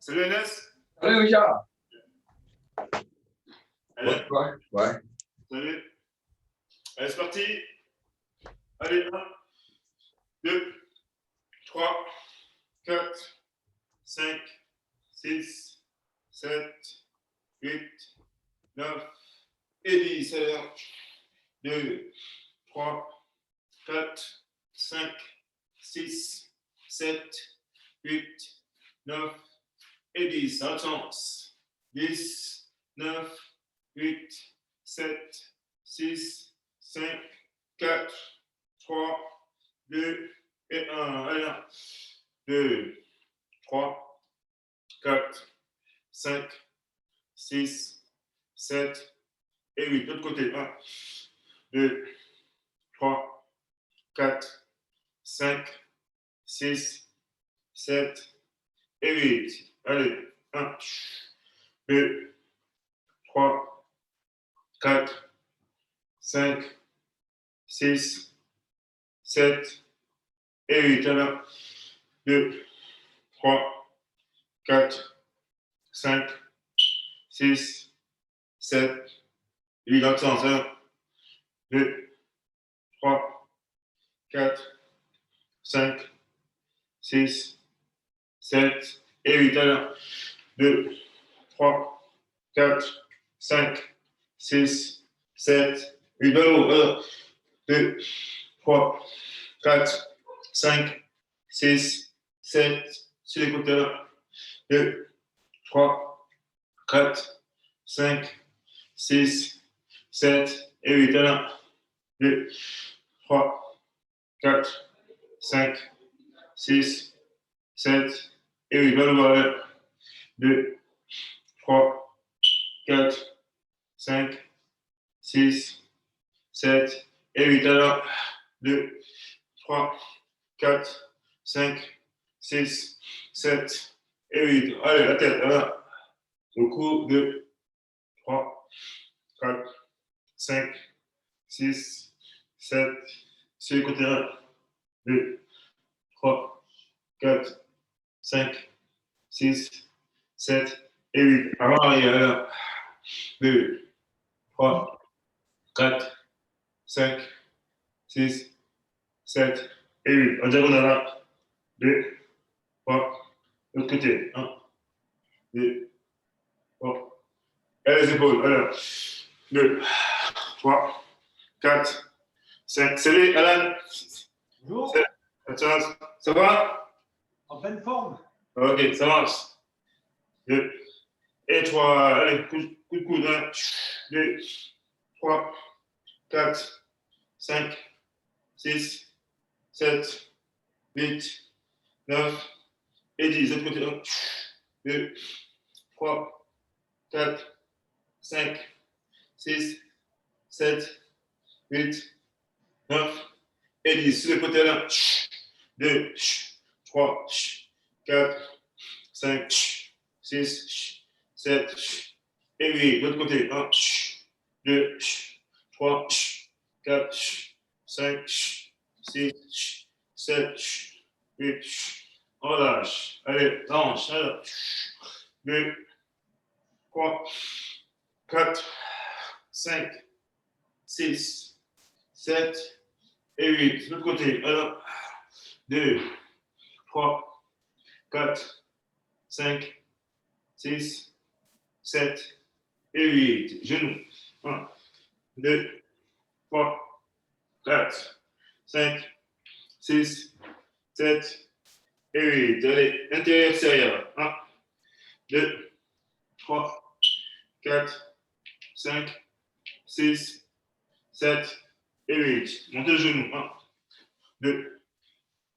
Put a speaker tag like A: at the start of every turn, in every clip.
A: Salut Inès.
B: Salut Richard.
A: Allez,
B: Ouais.
A: salut. Allez, c'est parti. Allez, 1, 2, 3, 4, 5, 6, 7, 8, 9 et 10. Allez, 1, 2, 3, 4, 5, 6, 7, 8, 9 et 10. Ça avance. 10, 9, 8, 7, 6, 5, 4, 3, 2 et 1. Allez, 1, 2, 3, 4, 5, 6, 7 et 8. De l'autre côté. 1, 2, 3, 4, 5, 6, 7 et 8. Allez, 1, 2, 3, 4, 5, 6, 7 et 8. Alors, 2, 3, 4, 5, 6, 7, 8. Dans le sens. 1, 2, 3, 4, 5, 6, 7 et 8. Alors, 2, 3, 4, 5, 6, 7, 8. Alors, 2, 3, 4, 5, 6, 7. Sur les côtés là. 2, 3, 4, 5, 6, 7 et 8. Alors, 2, 3, 4, 5, 6, 7 et 8. Voilà. 2, 3, 4, 5, 6, 7 et 8. Alors, 2, 3, 4, 5, 6, 7 et 8. Allez, la tête, voilà. Le cou, 2, 3, 4, 5, 6, 7. Sur les côtés, 1, 2, 3, 4, 5, 6, 7 et 8. Avant, arrière, 2, 3, 4, 5, 6, 7 et 8. En diagonale, 2, 3, de l'autre côté. 1, 2, 3. Et les épaules. Alors, 2, 3, 4, 5. Salut, Alan.
C: Bonjour,
A: Ça va?
C: en pleine forme.
A: Ok, ça marche. 2 et 3. Allez, coup de coude. 1, 2, 3, 4, 5, 6, 7, 8, 9 et 10. De l'autre côté. 1, 2, 3, 4, 5, 6, 7, 8, 9 et 10. Sur le côté là. 2, 3, 4, 5, 6, 7 et 8. De l'autre côté. 1, 2, 3, 4, 5, 6, 7, 8. Relâche. Allez, lâche. 2, 3, 4, 5, 6, 7 et 8. De l'autre côté. Alors, 2, 3, 4, 5, 6, 7 et 8. Genoux. 1, 2, 3, 4, 5, 6, 7 et 8. Allez, intérieur, extérieur. 1, 2, 3, 4, 5, 6, 7 et 8. Montez le genou. 1, 2,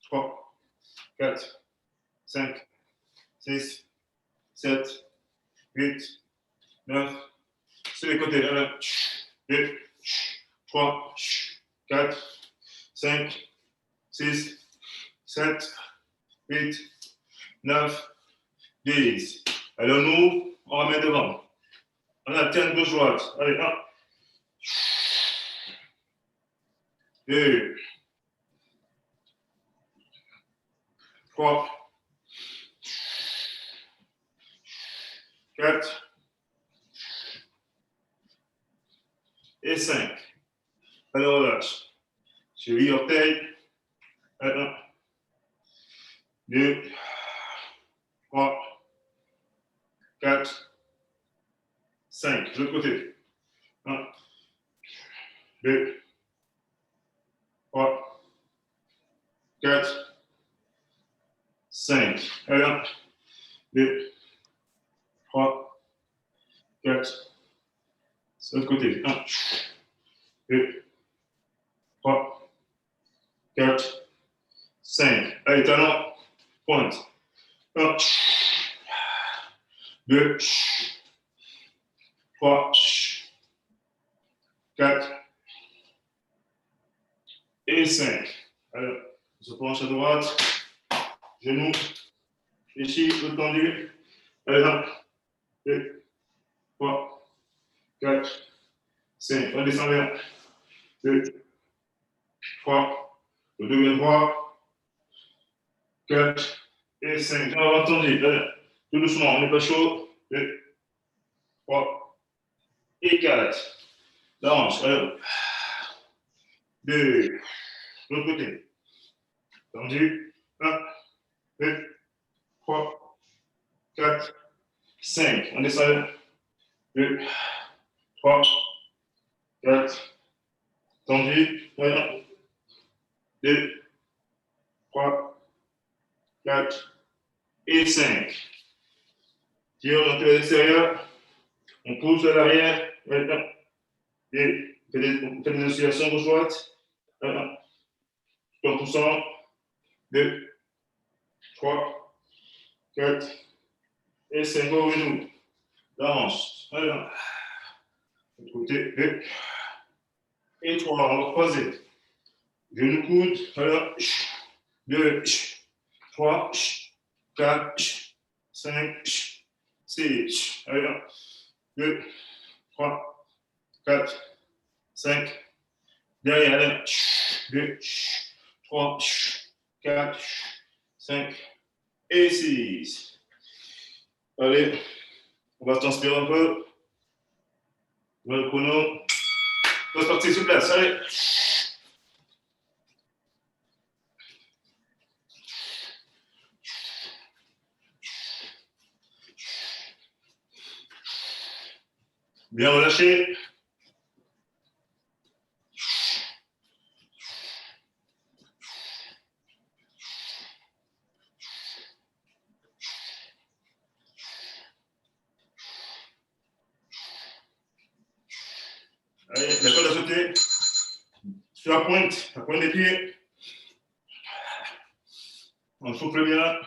A: 3, 4, 5, 6, 7, 8, 9. Sur les côtés. 1, 2, 3, 4, 5, 6, 7, 8, 9, 10. Alors nous, on remet devant. On alterne gauche droite. Allez, 1, 2, 3, 4 et 5. Allez, relâche. Chérie, orteil. 1, 2, 3, 4, 5. De l'autre côté. 1, 2, 3, 4, 5. Allez, 1, 2, 3, 4. De l'autre côté. 1, 2, 3, 4, 5. Allez, talon, pointe. 1, 2, 3, 4 et 5. Alors, on se penche à droite, genou, ici, le tendu. Allez, 1, 2, 3, 4, 5. On descend vers 2, 3, le deuxième droit, 4 et 5. On va tendu. Tout doucement, on n'est pas chaud. 2, 3 et 4. La hanche. Alors, 2, l'autre côté. Tendu. 1, 2, 3, 4, 5. On descend. 2, 3, 4. Tendu. 1, 2, 3, 4 et 5. Tire l'entrée à l'extérieur. On pousse à l'arrière. Maintenant. Et on fait des oscillations gauche-droite. 1, en poussant. 2, 3, 4 et 5 au genou. La hanche. Voilà. Côté 2 et 3. On va croiser. Genou coude. Voilà. 2, 3, 4, 5, 6. Allez, 2, 3, 4, 5. Derrière, allez. 2, 3, 4, 5 et 6. Allez, on va transpirer un peu. Le chrono. On va partir sur place. Allez. Bien relâché. Allez, la corde à sauter. Sur la pointe des pieds. On souffle bien.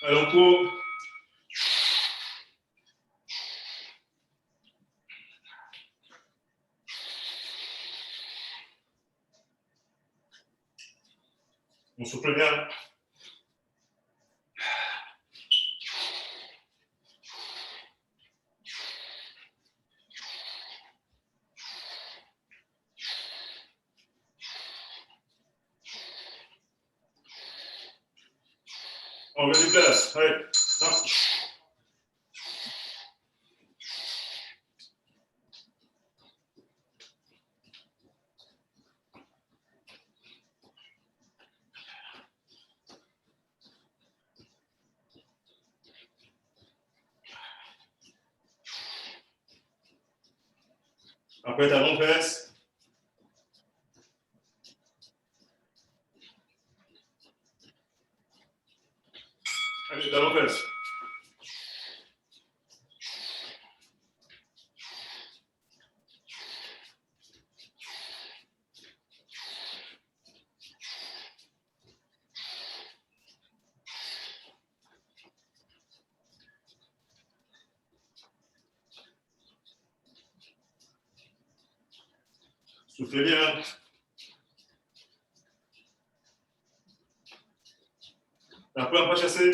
A: Allez, on court. On souffle bien. On met du place. Allez. Après, talon fesse. Allez, talon fesse. Soufflez bien. Après, on va chasser.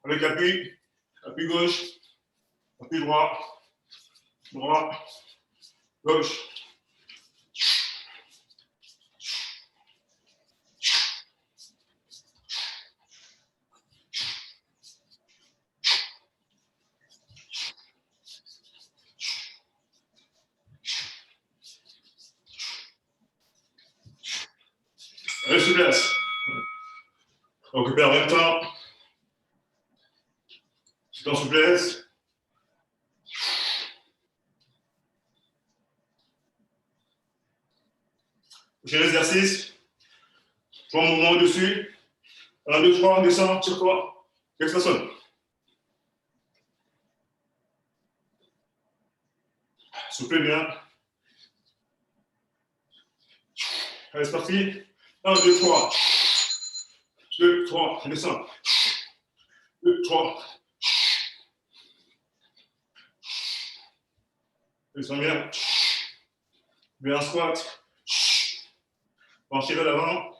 A: Avec appui. Appui gauche. Appui droit. Droit. Gauche. Allez, souplesse. On récupère en même temps. Tout en souplesse. Prochain exercice. 3 mouvements au-dessus. 1, 2, 3, descend, tire-toi. Extension. Soufflez bien. Allez, c'est parti. 1, 2, 3. 2, 3, descend. 2, 3. Descends bien. Bien squat. Penchez vers l'avant.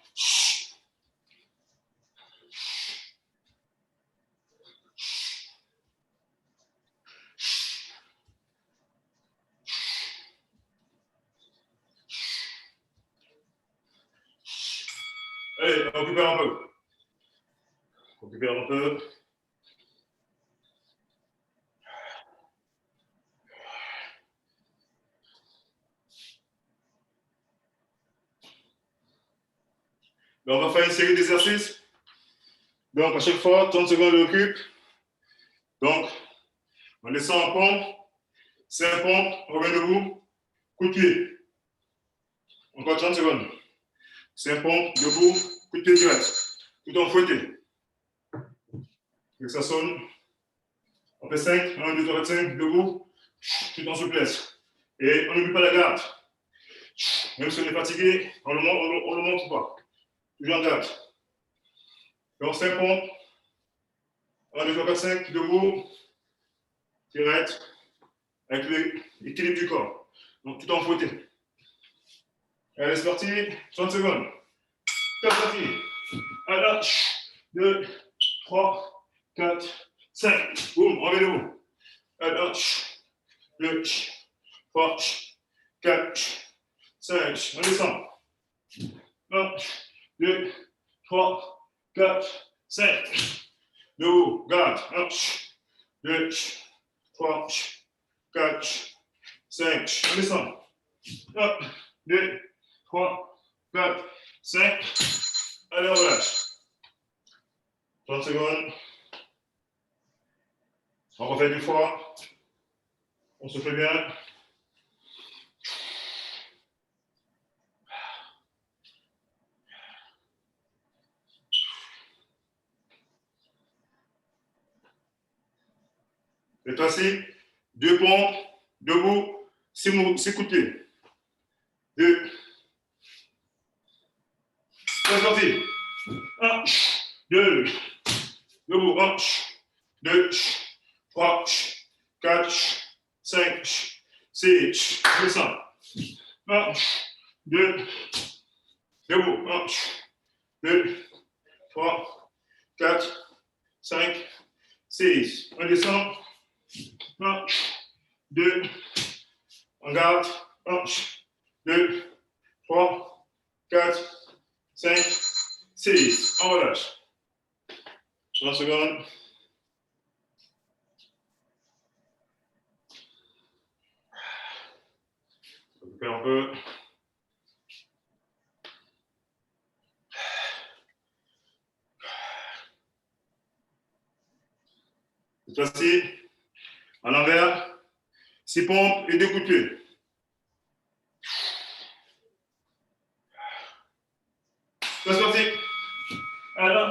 A: Allez, on récupère un peu. On récupère un peu. Là, on va faire une série d'exercices. Donc, à chaque fois, 30 secondes de récup. Donc, on descend en pompe. 5 pompes, on revient debout. Coup de pied. Encore 30 secondes. 5 pompes, debout. Coup de pied direct. Tout en fouetté. Et ça sonne. On fait 5. 1, 2, 3, 4, 5. Debout. Tout en souplesse. Et on n'oublie pas la garde. Même si on est fatigué, on ne le montre pas. Toujours en garde. Donc 5 pompes. 1, 2, 3, 4, 5. Debout. Direct. Avec l'équilibre du corps. Donc tout en fouetté. Allez, c'est parti. 30 secondes. C'est parti. 1, 2, 3, 4, 5. Boum, on revient debout. 1, 2, 3, 4, 5. On descend. 1, 2, 3, 4, 5. Debout, garde. 1, 2, 3, 4, 5. On descend. 1, 2, 3, 4, 5. Allez, on relâche. 30 secondes. On refait 2 fois. On se fait bien. Cette fois-ci, 2 pompes, debout, 6 coups de pied. 2. C'est parti. 1, 2, debout. 1, 2, 3, 4, 5, 6. Descend. 1, 2, debout. 1, 2, 3, 4, 5, 6. On descend. 1, 2, on garde. 1, 2, 3, 4, 5, 6. On relâche. 30 secondes. On récupère un peu. Cette fois-ci, à l'envers, 6 pompes et 2 coups de pied. C'est parti. 1,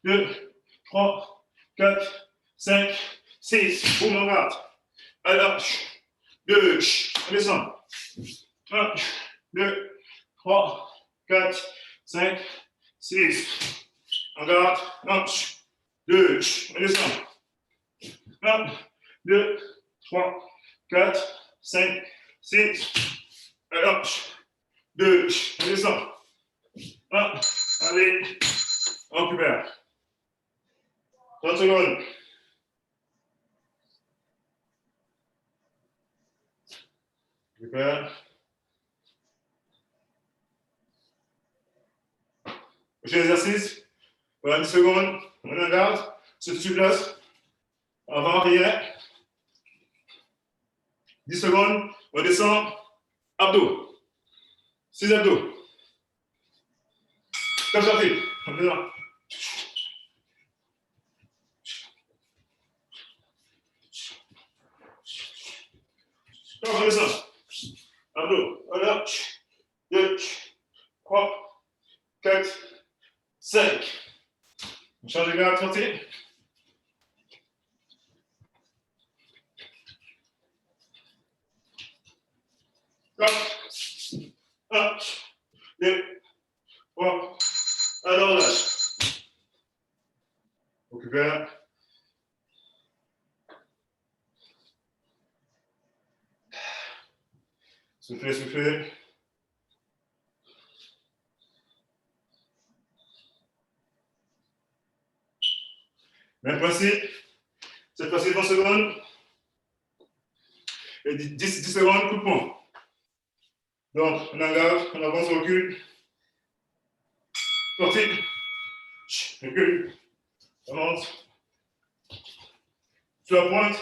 A: 2, 3, 4, 5, 6. Boum, on garde. 1, 2, on descend. 1, 2, 3, 4, 5, 6. On garde. 1, 2, on descend. 1, 2, 3, 4, 5, 6. 1, 2, on descend. 1. Allez, on récupère. 30 secondes. Récupère. Prochain exercice. Voilà 10 secondes. On en garde. Se place. Avant, arrière. 10 secondes. On descend. Abdos. 6 abdos. Comme ça fait. On est là. On descend. Abdos. Voilà. 2, 3, 4, 5. On change de garde, sortez. Hop. 1, 2, 3. Alors, lâche. Récupère. Soufflez, soufflez. Même principe. Cette fois-ci, 20 secondes. Et 10 secondes, coup de poing. Donc, on engage, on avance, on recule. Sortie. Recule. Avance. Sur la pointe.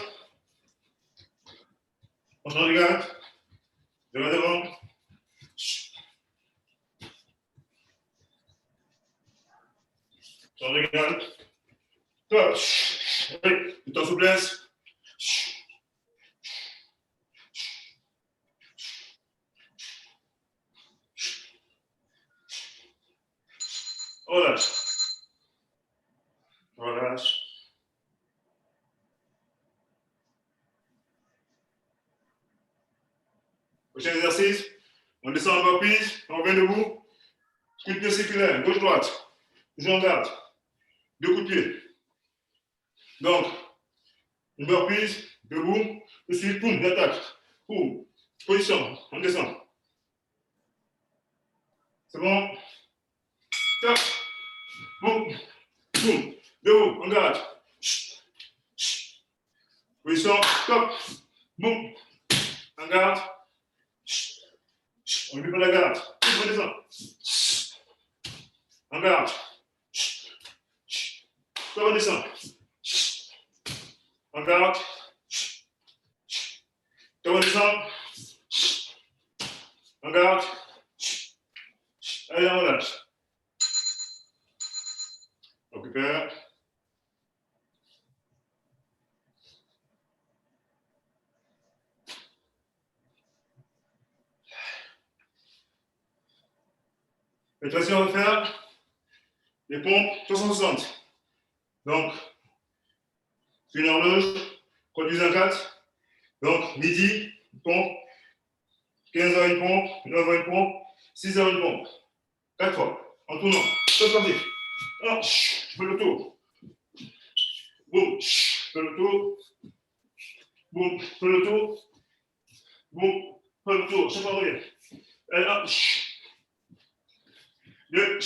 A: On change de garde. Devant. Change de garde. Toi. Allez, tout en souplesse. Relâche. Relâche. Prochain exercice. On descend en bas prise. On revient debout. Coup de pied circulaire. Gauche-droite. Toujours en garde. 2 coups de pied. Donc, une burpees, debout, tout de suite, boum, j'attaque. Boum, position, on descend. C'est bon? Tac, boum, boum, debout, on garde. Position, top, boum, on garde. On lui fait la garde. On descend. On garde. Top, on descend. On garde. Top, on descend. On garde. Allez, on lâche. On récupère. Cette fois-ci, on va faire les pompes 360. Donc, c'est une horloge, conduise en 4. Donc, midi, pompe, 15h une pompe, 9h une pompe, 6h une pompe. 4 fois, en tournant. C'est parti. Alors, je fais le tour. Boum, je fais le tour. Boum, je fais le tour. Boum, je fais le tour. C'est pas vrai. Et là, 2,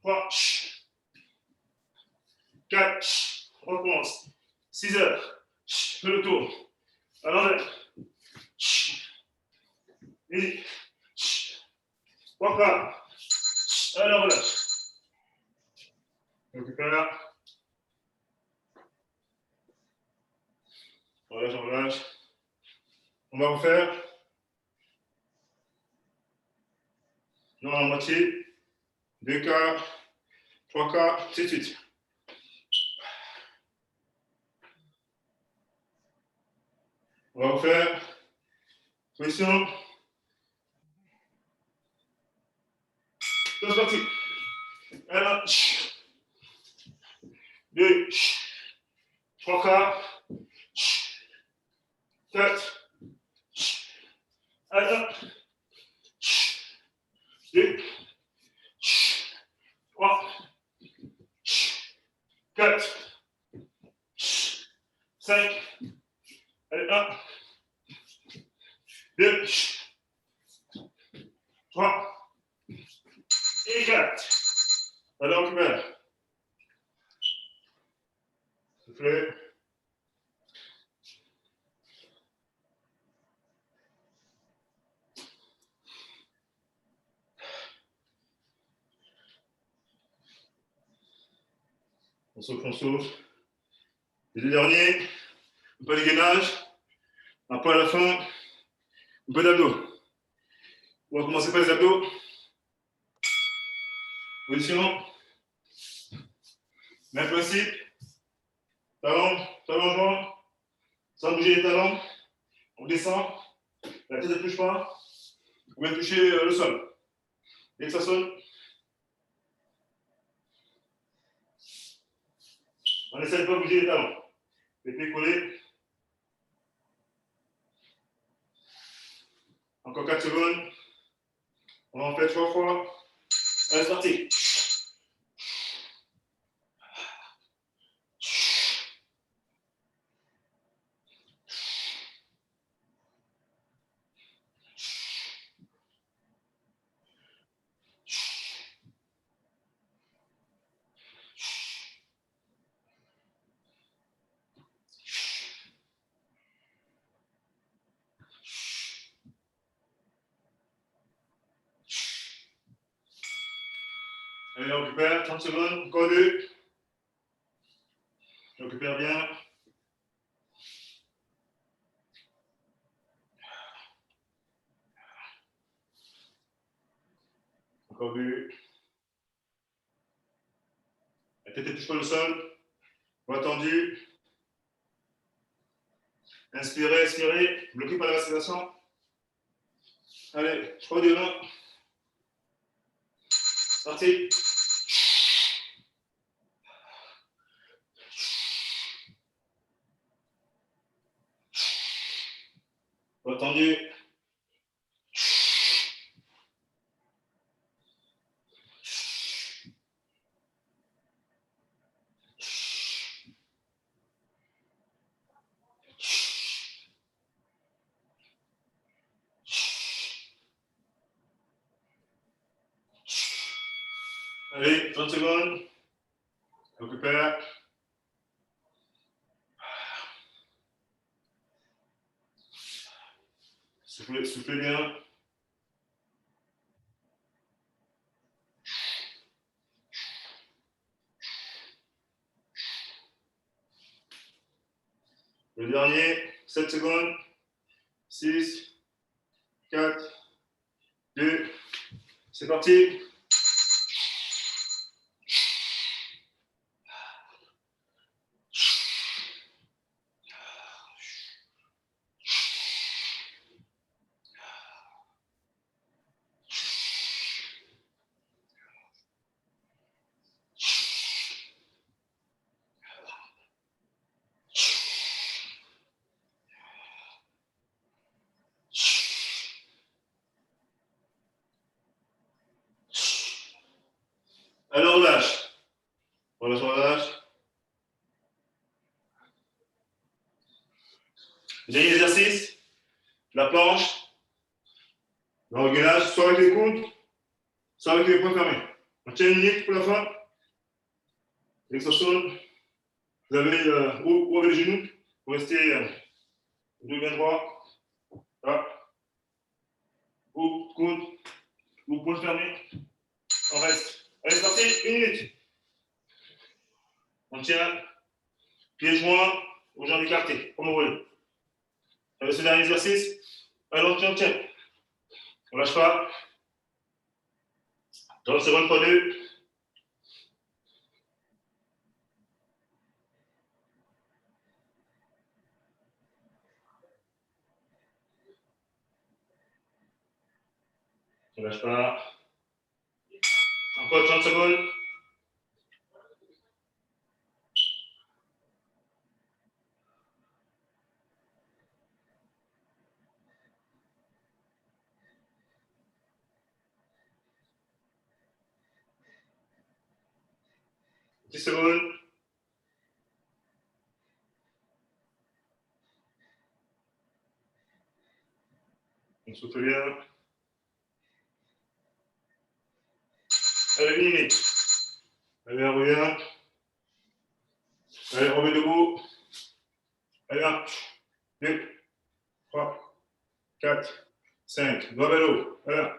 A: 3, 4, on recommence. 6 heures, je fais le tour. À l'envers. Et 3 quarts. Alors voilà. On récupère. On relâche, on relâche. On va refaire. Non, la moitié. 2 quarts. 3 quarts. C'est de suite. On va refaire. Position. C'est parti. Alors, 2, 3 quarts. 4. Alors, 2, 3, 4, 5. Allez, 1, 2, 3, et 4. Allez, on récupère. Soufflez. On souffle, on souffle. Les deux derniers, un peu de gainage. Après, à la fin, un peu d'abdos. On va commencer par les abdos. Position. Même principe. Talon, talon joint. Sans bouger les talons. On descend. La tête ne touche pas. Vous pouvez toucher le sol. Dès que ça sonne, on essaie de ne pas bouger les talons. Les pieds collés. Encore 4 secondes. On en fait 3 fois. Allez, c'est parti. Allez, on récupère. 30 secondes. Encore 2. On récupère bien. Encore 2. La tête ne touche pas le sol. Bras tendu. Inspirez, expirez. Bloquez par la respiration. Allez, 3, 2, 1. Parti. Bras tendu. Allez, 30 secondes. On récupère. Soufflez, soufflez bien. Le dernier, 7 secondes. 6, 4, 2. C'est parti. Alors, on lâche. Relâche, relâche. Dernier exercice. La planche. Le regainage, soit avec les coudes, soit avec les poings fermés. On tient une minute pour la fin. Dès que ça sonne, vous avez ou avec les genoux, vous restez deux bien droit. Là. Ou coude, ou poings fermés. On reste. Allez, c'est parti, une minute. On tient, pieds joints, aux jambes écartées, comme vous voulez. Avec ce dernier exercice, allez, on tient. On lâche pas. 30 secondes pour 2. On lâche pas. Encore 30 secondes. Dix secondes. On souffle bien. 2, 3, 4, 5. Doigt vers le haut. Voilà.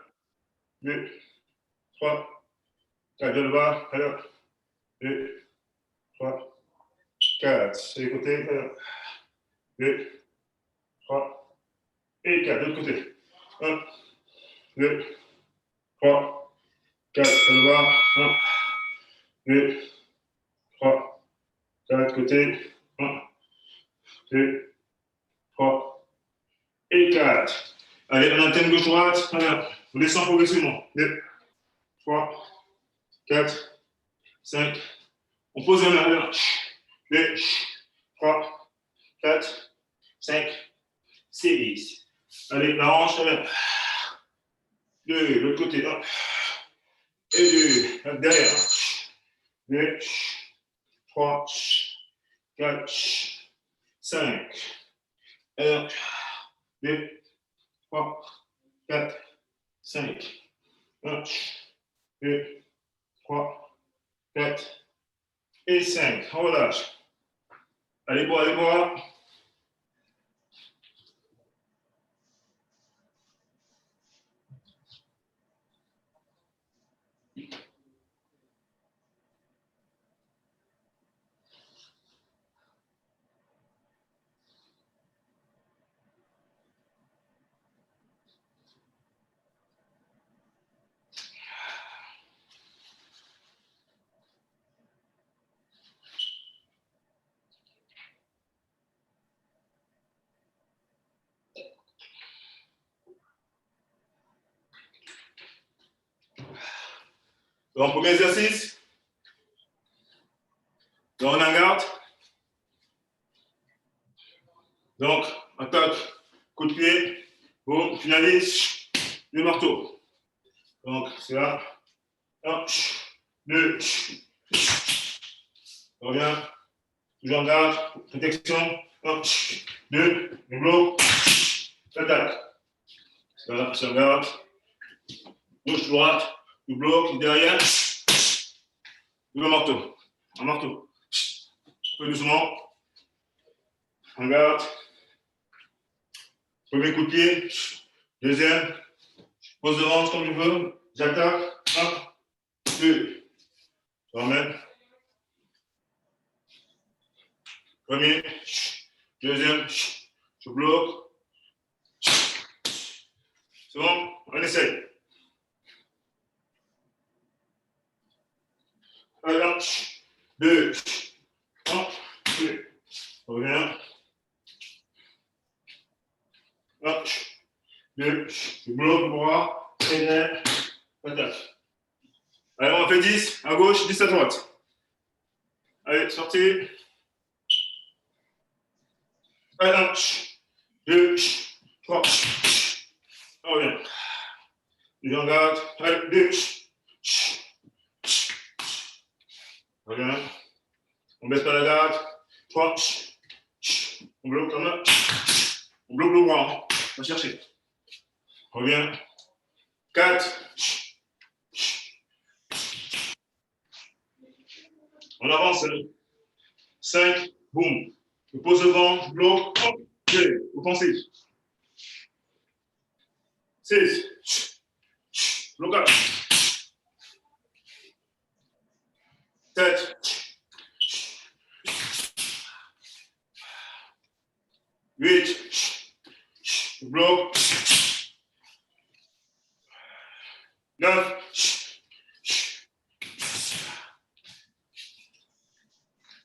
A: 2, 3, 4. De bas. Voilà. 2, 3, 4. Sur les côtés. Voilà. 2, 3 et 4. De l'autre côté. 1, 2, 3, 4. Sur le bas. 1, 2, 3, 4. Côté. 1, 2, 3 et 4. Allez, on alterne gauche-droite. Voilà. On descend progressivement. 2, 3, 4, 5. On pose la main. 2, 3, 4, 5, 6. Allez, la hanche. 2, l'autre côté. 1 et 2. Derrière. 2, 3, 4, 5. 1, 2, 3, 4, 5. 1, 2, 3, 4 et 5. On relâche. Allez, bois, allez, bois. Donc, premier exercice. Donc, on en garde. Donc, attaque, coup de pied. Boum, finalise. Le marteau. Donc, c'est là. 1, 2. On revient. Toujours en garde. Protection. 1, 2. Le bloc. Attaque. Voilà, c'est en garde. Gauche, droite. Le bloc. Derrière. Le marteau. Un marteau. Un peu doucement. En garde. Premier coup de pied. Deuxième. Pose de hanche comme je veux. J'attaque. 1, 2. Je ramène. Premier. Deuxième. Je bloque. C'est bon? On essaye. Un, 2. 1, 2. On revient. 1, 2. Je bloque le bras. Traîner. Attaque. Allez, on en fait 10 à gauche, 10 à droite. Allez, sortez. 1, 2, 3. On revient. Je en garde. Allez, 2. On revient. On baisse pas la garde. 3. On bloque comme là. On bloque le bras. On va chercher. On revient. 4. On avance. 5. Boum. Je pose devant. Je bloque. 2. Offensif. 6. Blocage. 7. 8. Je bloque. 9.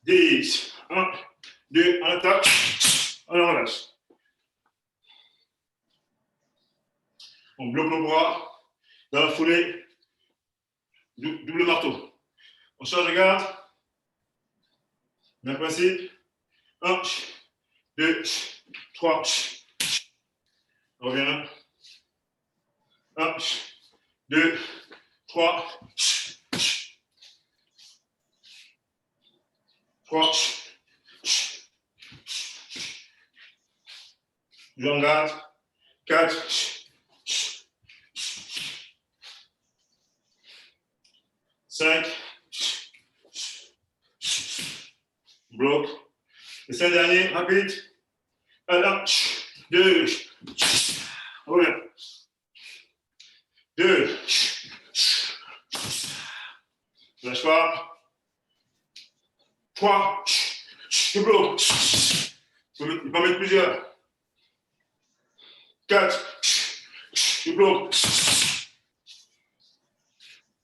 A: 10. 1, 2, on attaque. On relâche. On bloque le bras. Dans la foulée, double marteau. On change de garde. Même principe. 1, 2, 3. On revient. 1, 2, 3. 3. Je en garde. 4. 5. Bloc. Les 5 derniers, rapide. Allez, 1, 2, reviens. 2, lâche pas. 3, je bloque. Il peut en mettre plusieurs. 4, je bloque.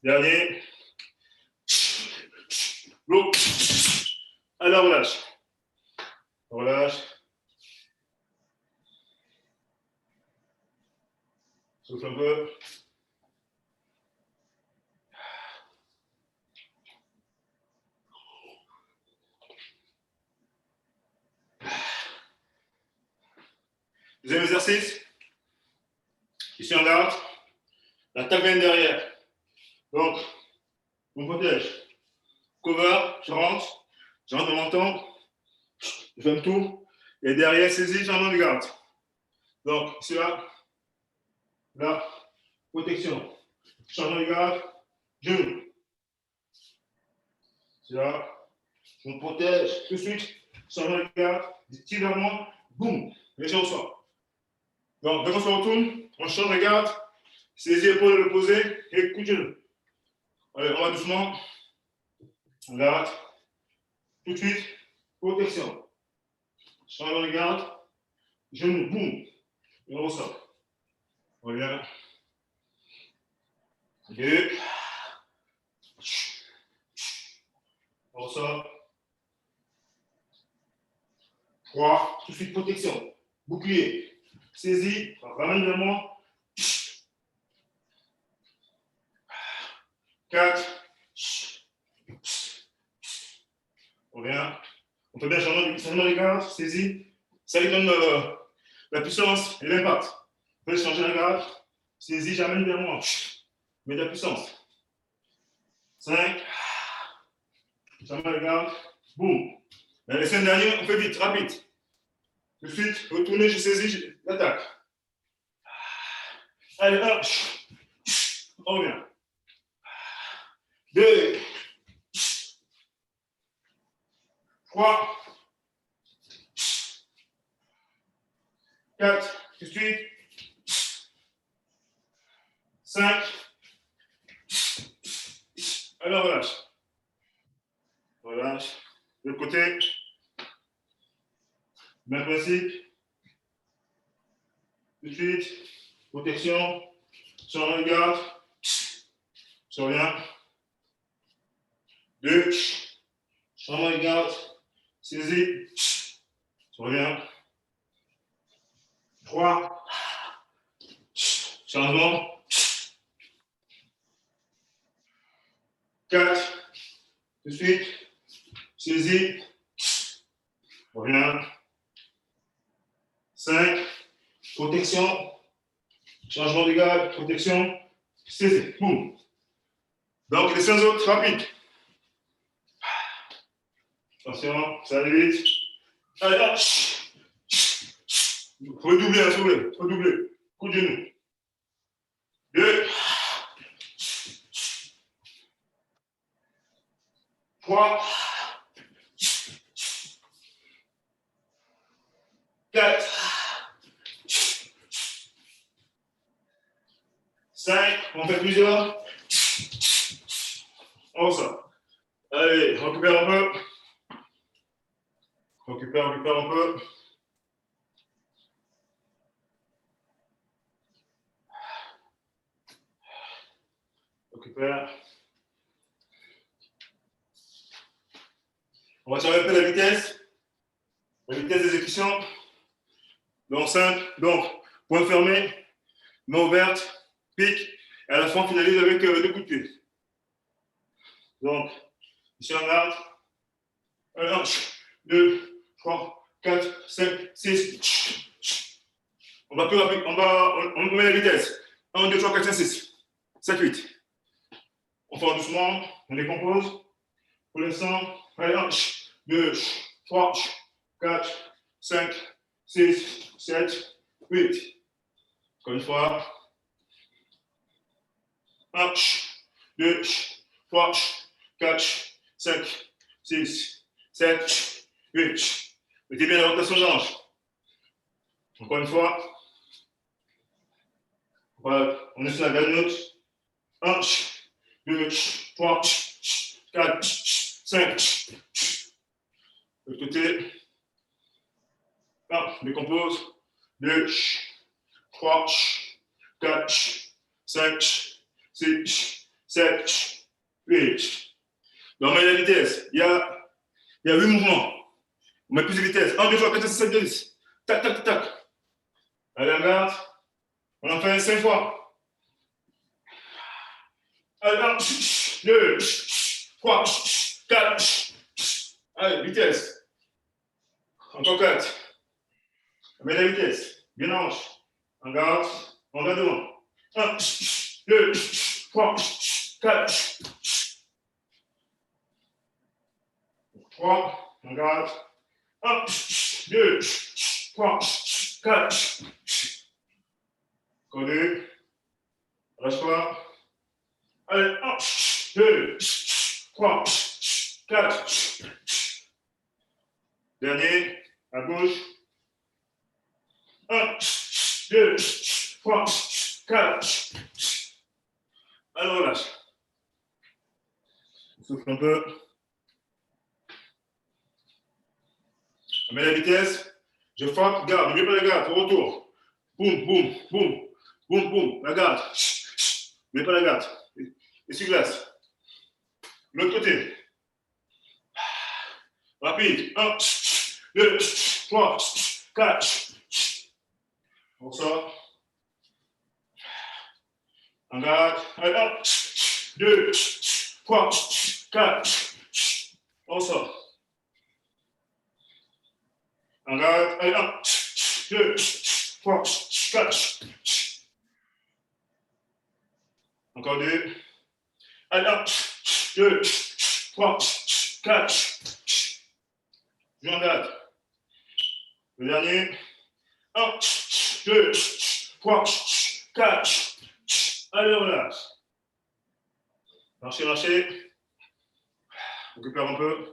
A: Dernier. Bloque. Alors, relâche. Relâche. Souffle un peu. Deuxième exercice. Ici en garde. L'attaque vient derrière. Donc, on protège. Cover, je rentre dans mon temps, je ferme tout. Et derrière, saisis, changement de garde. Donc, ici là, protection. Changement de garde, genou. C'est là, je me protège tout de suite. Changement de garde, tire vers moi, boum, et je reçois. Donc, dès qu'on se retourne, on change de garde, saisis l'épaule de l'opposé et coup de genou. Allez, on va doucement. On garde. Tout de suite, protection. Changement de garde, genou, boum, et on ressort. On revient. 2. On ressort. 3. Tout de suite, protection. Bouclier. Saisis. Ramène vers moi. 4. On revient. On peut bien changer de garde. Saisis. Ça lui donne la puissance et l'impact. On peut changer la garde. Saisis. J'amène vers moi. Mets de la puissance. 5. J'amène la garde. Boum. Les 5 derniers, on fait vite, rapide. Tout de suite, retournez, je saisis, j'attaque. Allez, 1. On revient. 2. 3. 4. Tout de suite. 5. Alors, relâche. Relâche. De l'autre côté. Même principe. Tout de suite. Protection. Sur le garde. Je reviens. 2. Changement de garde. Saisis. Je reviens. 3. Changement. 4. Tout de suite. Saisis. Je reviens. 5. Protection. Changement de garde. Protection. Saisis. Boum. Donc, les 5 autres, rapide. Attention, ça allait vite. Allez, là. Redoubler, hein, s'il vous plaît. Redoubler. Coup de genou. 2. 3. 4. 5. On fait plusieurs. On sort. Allez, on récupère un peu. On récupère un peu. On récupère. On va changer un peu la vitesse d'exécution. Donc, simple. Donc, point fermé, main ouverte, pique. Et à la fin, on finalise avec 2 coups de pied. Donc, ici, on garde. 1, 2, 3, 4, 5, 6. On va plus rapide. On met la vitesse. 1, 2, 3, 4, 5, 6. 7, 8. On fait doucement. On décompose. Pour l'instant, allez, 1, 2, 3, 4, 5, 6, 7, 8. Encore une fois. 1, 2, 3, 4, 5, 6, 7, 8. Mettez bien la rotation de l'ange. Encore une fois. Voilà, on est sur la dernière note. 1, 2, 3, 4, 5. De l'autre côté. 1, décompose. 2, 3, 4, 5, 6, 7, 8. Dans la vitesse, il y a 8 mouvements. On met plus de vitesse. 1, 2, 3, 4, 5, 6, 7, 8, 10. Tac, tac, tac. Allez, on garde. On en fait 5 fois. Allez, 1, 2, 3, 4. Allez, vitesse. Encore 4. On met la vitesse. Bien en hanche. On garde. On va devant. 1, 2, 3, 4. 3. On garde. 1, 2, 3, 4. Encore 2. Lâche pas. Allez, 1, 2, 3, 4. Dernier, à gauche. 1, 2, 3, 4. Alors, relâche. On souffle un peu. On met la vitesse. Je frappe, garde, n'oublie pas la garde, au retour. Boum, boum, boum, boum, boum, la garde. N'oublie pas la garde. Essuie-glace. L'autre côté. Rapide. 1, 2, 3, 4. On sort. On garde. Allez, 1, 2, 3, 4. On sort. On garde. Allez, 1, 2, 3, 4. Encore 2. Allez, 1, 2, 3, 4. Je en garde. Le dernier. 1, 2, 3, 4. Allez, on relâche. Marchez, marchez. On récupère un peu.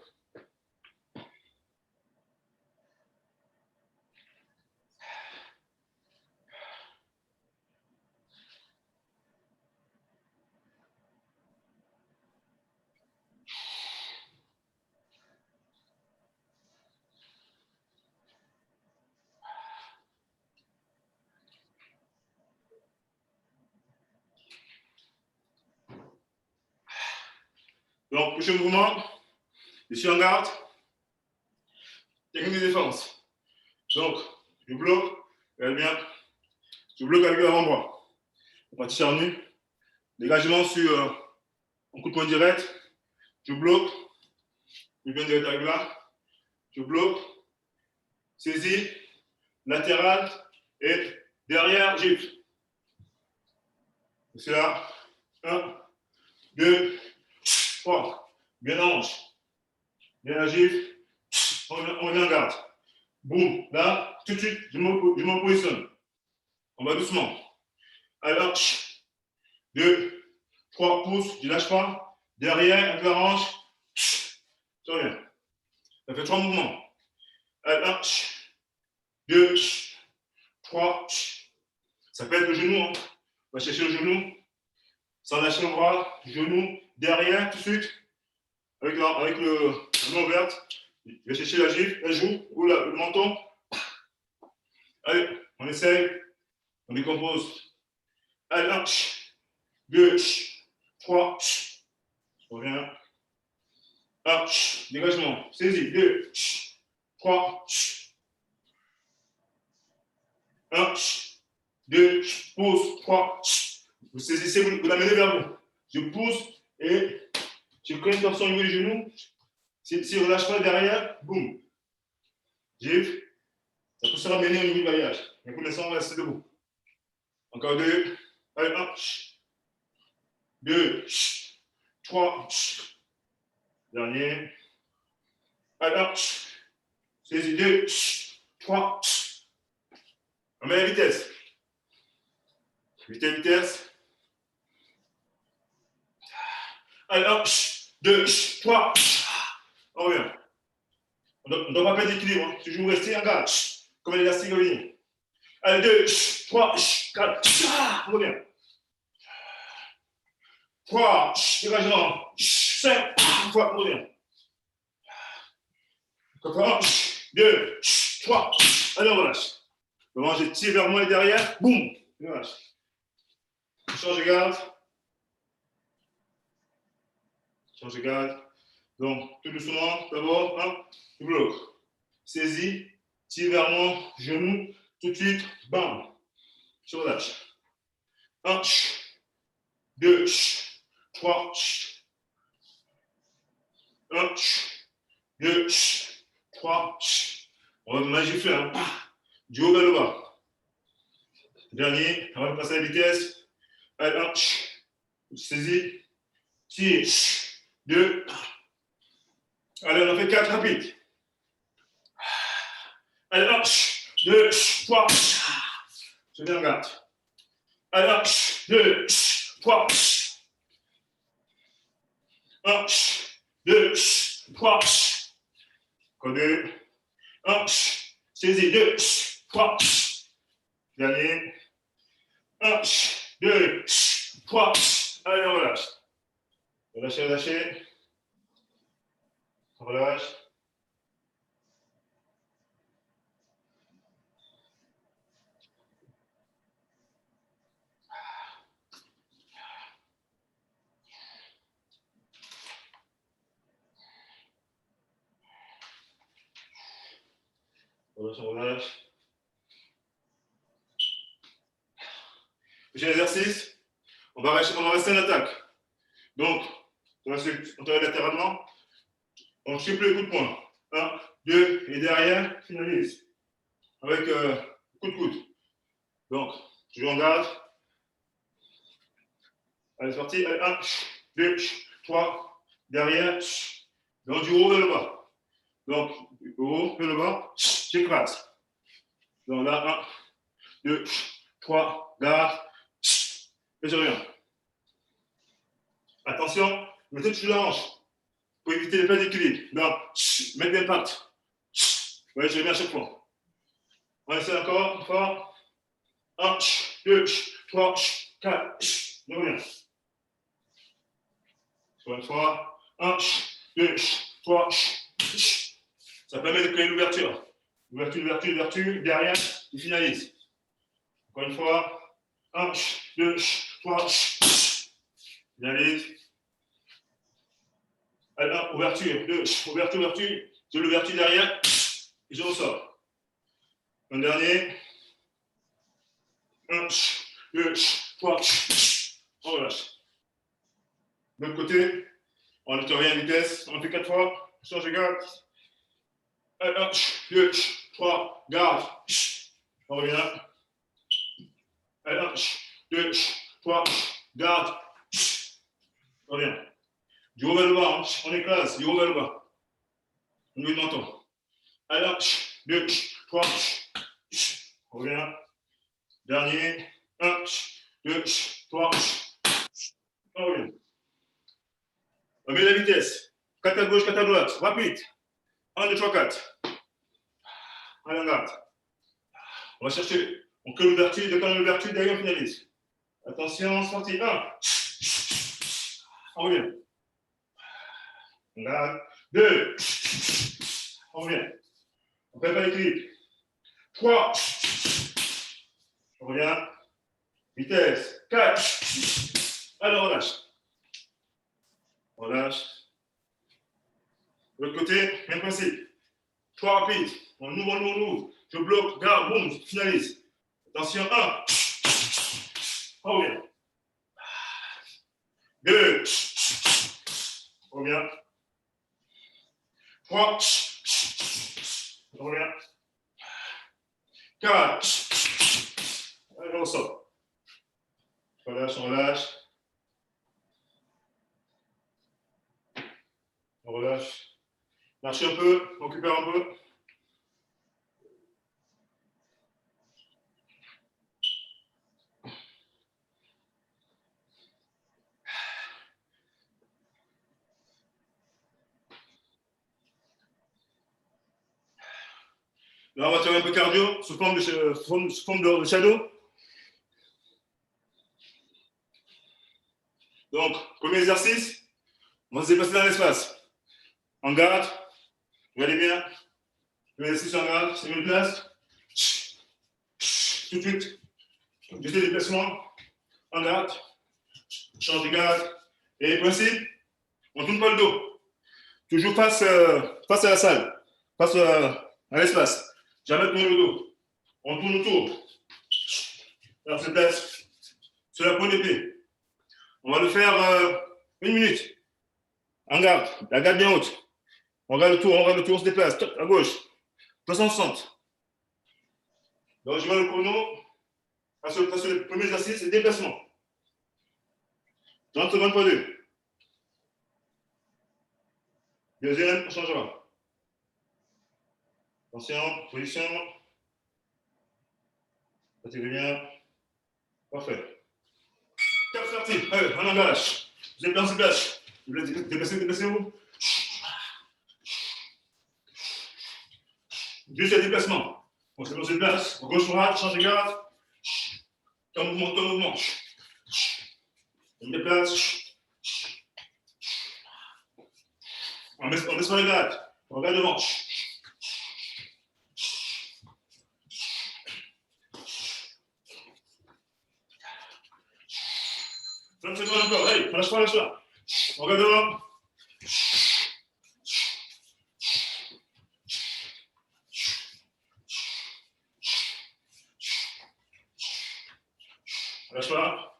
A: Donc, prochain mouvement, je suis en garde. Technique de défense. Donc, je bloque, elle vient. Je bloque avec l'avant-bras. Partie charnue. Dégagement sur un coup de poing direct. Je bloque. Je viens direct avec là. Je bloque. Saisie. Latéral. Et derrière, gifle. C'est là. 1, 2, 3. Bien en hanche. Bien la gifle. On est en garde. Boum. Là, tout de suite, je me positionne. On va doucement. Allez, 1, 2, 3, pouces, je ne lâche pas. Derrière, avec la hanche. Ça revient. Ça fait 3 mouvements. Allez, 1, 2, 3. Ça peut être le genou. Hein. On va chercher le genou. Sans lâcher le bras. Genou. Derrière, tout de suite. Avec le main ouverte. Je vais chercher la gifle, la joue ou le menton. Allez, on essaye. On décompose. Allez, 1, 2, 3. On revient. 1, dégagement. Saisie. 2, 3. 1, 2, pousse. 3. Vous saisissez, vous l'amenez vers vous. Je pousse et je crée une torsion au niveau du genou. Si on ne relâche pas derrière, boum. Gifle. Ça peut se ramener au niveau du bailliage. Mais pour l'instant, on va rester debout. Encore 2. Allez, 1, 2, 3. Dernier. Allez, 1. Saisie. 2, 3. On met la vitesse. Vitesse. Allez, 1, 2, 3. On revient. On ne doit pas perdre d'équilibre. Hein. Toujours rester en garde. Comme l'élastique au ligne. Allez, 2, 3, 4, on revient. 3, dégagement, 5, fois, on revient. 1, 2, 3, allez, on relâche. Moment, je tire vers moi et derrière, boum, je relâche. Je change de garde. Change de garde. Donc, tout doucement, d'abord, je bloque. Saisis, tire vers mon genou, tout de suite, bam, je relâche. 1, 2, 3, 1, 2, 3, on va magnifier, hein. Du haut vers le bas. Dernier, on va passer à la vitesse. Allez, 1, saisis, tire, 2, allez, on en fait 4 rapides. Allez, 1, 2, 3, je viens en garde. Allez, 1, 2, 3, 1, 2, 3, encore 2, 1, saisis, 2, 3, dernier, 1, 2, 3, allez, on relâche. Relâchez, relâchez, on relâche. Relâche, on relâche. Prochain exercice, on va rester en attaque. Donc, on va latéralement, on triple les coups de poing. 1, 2, et derrière, finalise. Avec coup de coude. Donc, je en garde. Allez, c'est parti. Allez, 1, 2, 3, derrière. Donc, du haut vers le bas. Donc, du haut vers le bas, j'écrase. Donc là, 1, 2, 3, garde. Et je reviens. Attention, mettez dessus la hanche pour éviter les pertes d'équilibre. Donc, mettez des pattes. Ouais, je reviens à chaque fois. On essaie encore, fort. 1, 2, 3, 4. Je reviens. Encore une fois. 1, 2, 3. Ça permet de créer l'ouverture. Ouverture, derrière, il finalise. Encore une fois. 1, 2, 3. Finalise. Allez, 1, ouverture, 2, ouverture. Je l'ouverture derrière, et je ressors. Un dernier. 1, 2, 3. On relâche. De l'autre côté, on ne rien à vitesse. On fait 4 fois. Change de garde. 1, 2, 3, garde. On revient. 1, 2, 3, garde. On revient. Du haut vers le bas, on écrase. Du haut vers le bas. On met le menton. 1, 2, 3. On revient. Dernier. 1, 2, 3. On revient. On met la vitesse. 4 à gauche, 4 à droite. Rapide. 1, 2, 3, 4. Allez, on garde. On va chercher. On crée l'ouverture. Dès qu'on a l'ouverture, derrière, on finalise. Attention, sortie. 1. On revient. On garde. 2. On revient. On fait pas l'équilibre. 3. On revient. Vitesse. 4. Allez, on relâche. On relâche. De l'autre côté, même principe. 3 rapides. On ouvre. Je bloque, garde, boum, finalise. Attention, 1. On revient. 2. On revient. 3. On revient. 4. Allez, on sort. On relâche. On relâche. Lâchez un peu, on récupère un peu. Là, on va faire un peu cardio sous forme de shadow. Donc, premier exercice, on va se déplacer dans l'espace. En garde, regardez bien. Premier exercice en garde, c'est une place. Tout de suite, juste les déplacements. En garde, change de garde. Et principe, on ne tourne pas le dos. Toujours face à la salle, face à l'espace. Jamais tourner le dos. On tourne autour. Alors, on se place sur la pointe des pieds. On va le faire 1 minute. En garde, la garde bien haute. On regarde le tour, on se déplace. Top, à gauche. Place en centre. Donc, je mets le chrono. Parce que le premier exercice, c'est le déplacement. 30 secondes pour 2. Deuxième, on changera. Attention, position. Ça tire bien. Parfait. Cap, c'est parti. Allez, on engage. Vous êtes dans ce place. Déplacez-vous. Juste le déplacement. On se déplace. Gauche-droite, change de garde. Ton mouvement. On déplace. On met sur les gardes. On regarde devant. 30 secondes encore. Allez, lâche pas. On regarde devant. Lâche pas.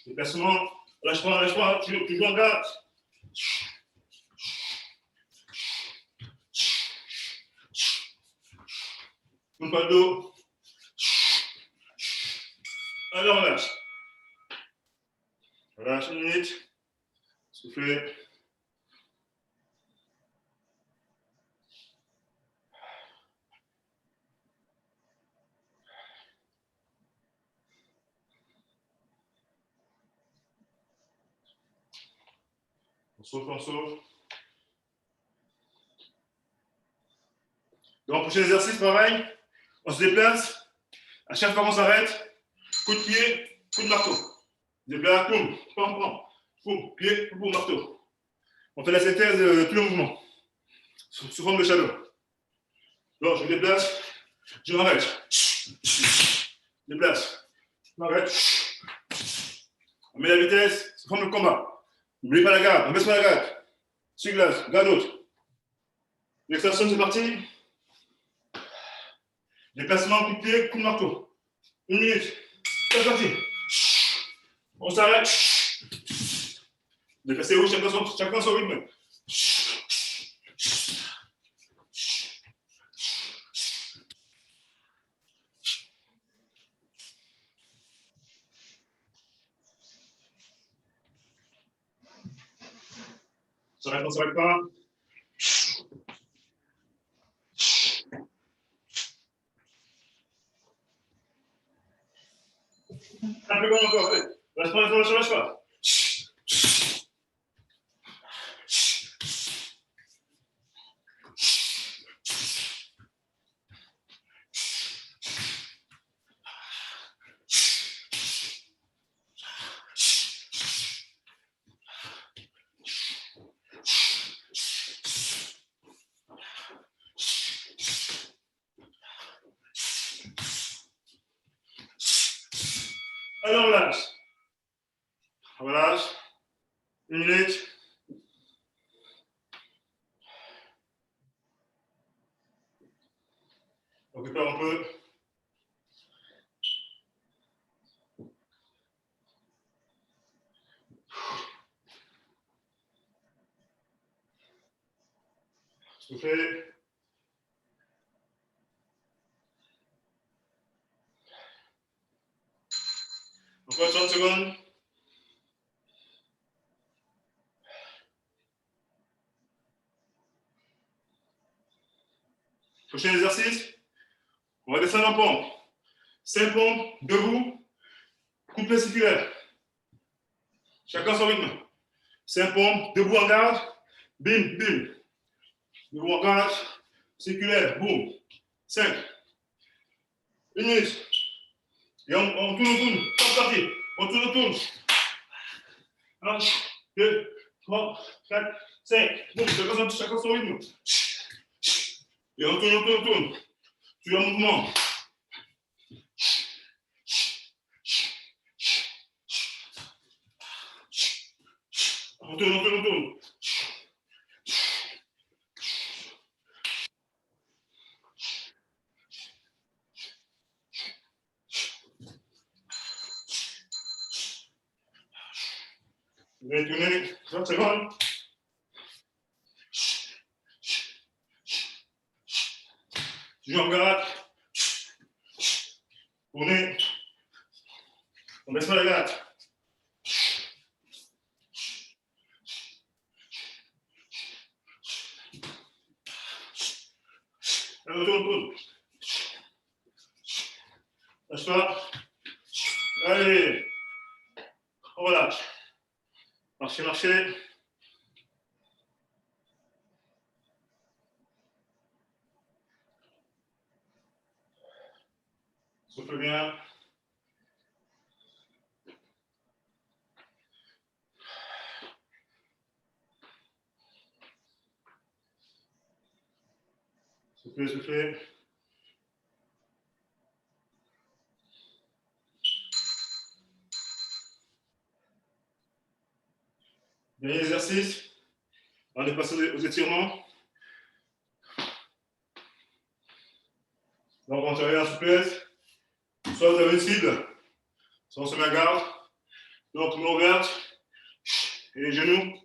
A: Déplacement. Lâche pas. Toujours en garde. Tourne pas le dos. Alors on lâche. Relâche 1 minute. Soufflez. On souffle. Donc, prochain exercice, pareil. On se déplace. À chaque fois qu'on s'arrête, coup de pied, coup de marteau. Déplace, poum, poum, pied, poum, marteau. On fait la synthèse de tous les mouvements, sous forme de shadow. Donc, je me déplace, je m'arrête. Déplace, je m'arrête. On met la vitesse, sous forme de combat. N'oubliez pas la garde, on baisse pas la garde. Sur glace, garde haute. L'extension, c'est parti. Déplacement, coup de pied, coup de marteau. 1 minute. C'est parti. On s'arrête. Déplacez-vous, chacun son rythme. On s'arrête pas. Un peu bon encore, allez. Lâche pas. Alors on lâche. On relâche. 1 minute. On récupère un peu. Soufflez. Encore 30 secondes. Prochain exercice. On va descendre en pompe. 5 pompes, debout, couple circulaire. Chacun son rythme. 5 pompes, debout en garde. Bim. Devant 4, circulaire, boum. 5. 1 minute. Et on tourne. C'est parti. On tourne. 1, 2, 3, 4, 5. Boum, chacun son rythme. Et on tourne. Tu as un mouvement. On tourne. Vous allez tourner 30 secondes. Toujours en garde. Tournez. On baisse pas la garde. Allez, on tourne. Lâche-toi. Allez. On relâche. Marchez. Souffle bien. Soufflez. Dernier exercice. On est passé aux étirements. Donc, on travaille en souplesse. Soit vous avez une cible, soit on se met à garde. Donc, main ouverte. Et les genoux.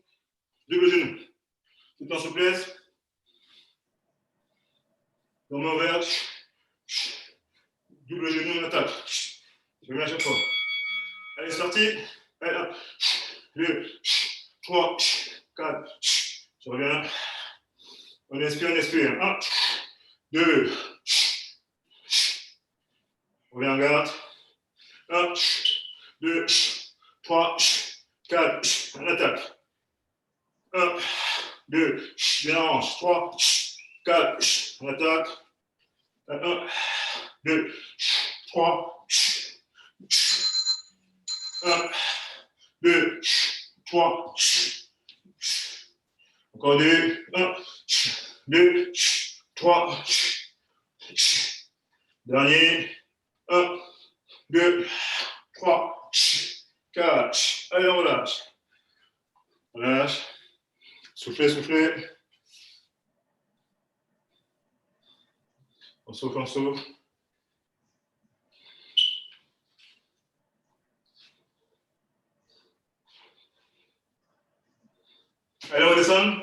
A: Double genou. Tout en souplesse. Donc, main ouverte. Double genou, on attaque. Je mets à chaque fois. Allez, c'est parti. Allez, 1, 2, 3, 4. Je reviens. On expire. 1, 2. On revient en garde. 1, 2, 3, 4. On attaque. 1, 2, mélange. 3, 4. On attaque. 1, 2, 3. 1, 2, 3. Encore 2. 1, 2, 3. Dernier. 1, 2, 3, 4. Allez, on relâche. Relâche. Soufflez. On souffle. Allez, on redescend.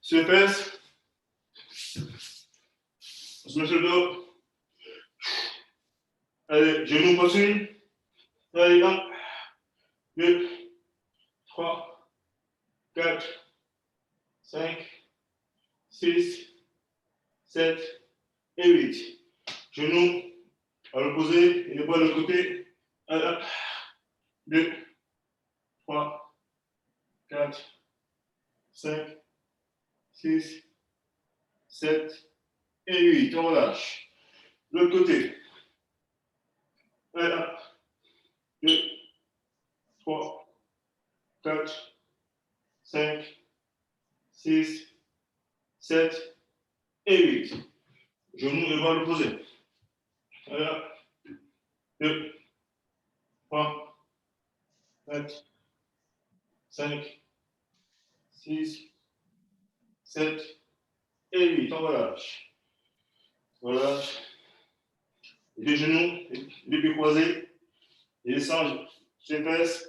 A: Sur les fesses. On se met sur le dos. Allez, genoux poitrine. Allez, 1, 2, 3, 4, 5, 6, 7 et 8. Genoux à l'opposé et les bras de l'autre côté. 1, 2, 3, 4, 5, 6, 7 et 8. On relâche. L'autre côté. 1, 2, 3, 4, 5, 6, 7 et 8. Genoux et bras l'opposé. 1, 2, 3, 4, 5, 6, 7 et 8. On relâche. Relâche. Les genoux, les pieds croisés, et les sangs sur les fesses.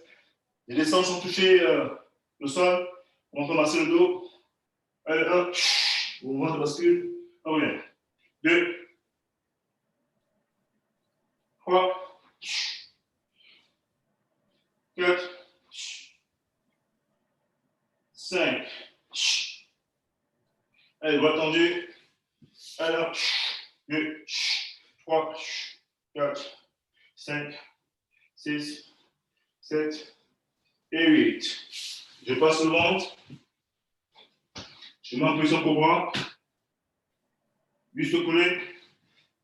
A: Et les sangs sont touchés le sol. On peut masser le dos. Allez, 1, mouvement de bascule. On revient. 2, 3, 4, 5. Allez, bras tendus. Allez, 1, 2, 3, 4, 5, 6, 7 et 8. Je passe le ventre. Je mets en position pour bras. Buste collé.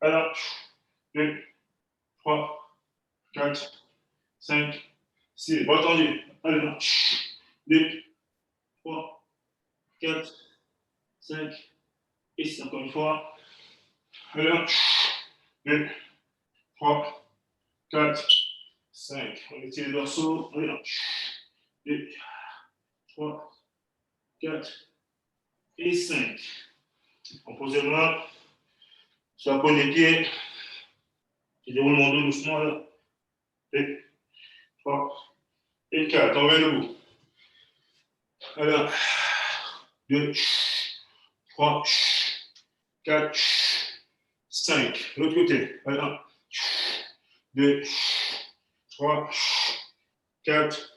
A: Alors, 2, 3, 4, 5, 6. Bras tendus. Allez, 1, 2, 3, 4, 5 et 6. Encore une fois. Allez, 1, 2, 3, 4, 5. On étire les dorsaux. Allez, 1, 2, 3, 4 et 5. On pose les bras sur la pointe des pieds. Je déroule mon dos doucement là. 2, 3 et 4. On revient debout. Allez, 1, 2, 3, 4, 5. L'autre côté. Allez, 1, 2, 3, 4,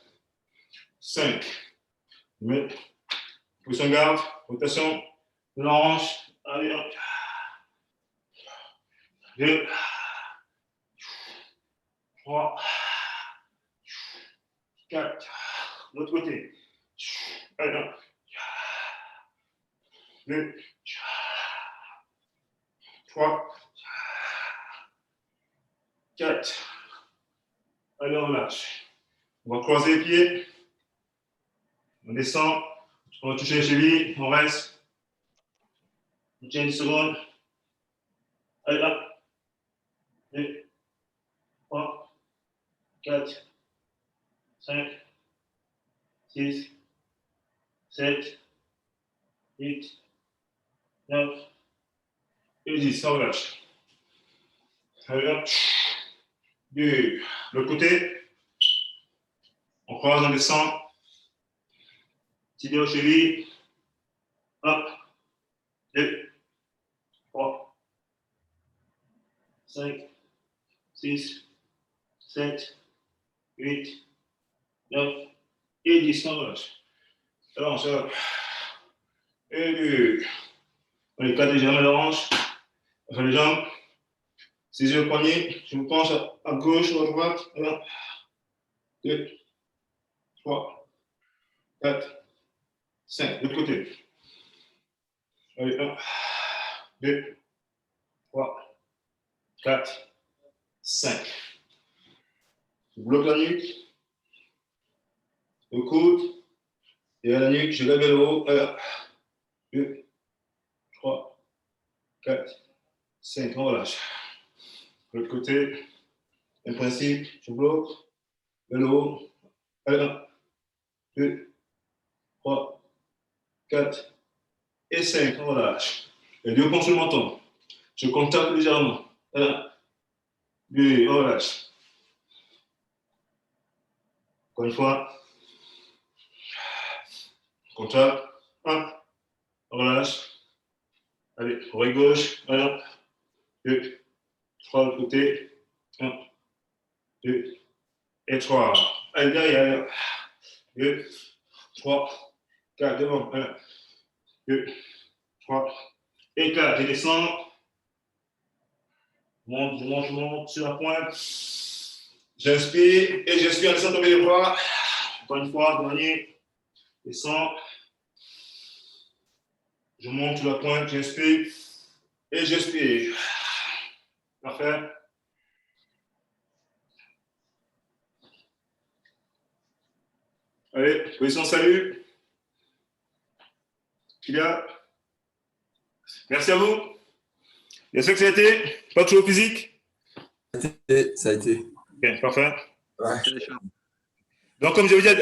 A: 5. Mais, position garde, rotation de la hanche. Allez, 1, 2, 3, 4. L'autre côté. Allez, 1, 2, 3, 4. Allez, on lâche. On va croiser les pieds. On descend. On va toucher les chevilles. On reste. On tient 10 secondes. Allez, 1, 2, 3, 4, 5, 6, 7, 8, 9 et 10. On relâche. Allez, 1, 2. L'autre côté. On croise, on descend. Tibias aux chevilles. 1, 2, 3, 5, 6, 7, 8, 9 et 10. On relâche. Alors, on se relâche. Et 2. On écarte les jambes à la hanche. On fait les jambes. Saisis le poignet. Je me penche à gauche ou à droite. 1, 2, 3, 4, 5. De l'autre côté. Allez, 1, 2, 3, 4, 5. Je bloque la nuque. Le coude. Et à la nuque, je lève le haut. 1, 2, 3, 4, 5. On relâche. De l'autre côté. Même principe. Je bloque. Le haut. 1, 2, 3, 4 et 5. On relâche. Les deux points sur le menton. Je contacte légèrement. 1, 2, on relâche. Encore une fois. Contact. 1, on relâche. Allez, oreille gauche. 1, 2, 3 de l'autre côté. 1, 2 et 3. Allez, derrière. 2, 3, 4. Devant. 1, 2, 3 et 4. Je descends. Je monte sur la pointe. J'inspire et j'expire en laissant tomber les bras. Encore une fois, dernier. Descends. Je monte sur la pointe, j'inspire et j'expire. Parfait. Allez, position salut. Kylian. Merci à vous. J'espère que ça a été. Pas de show physique.
B: Ça a été.
A: Ok, parfait.
B: Ouais.
A: Donc, comme je vous disais,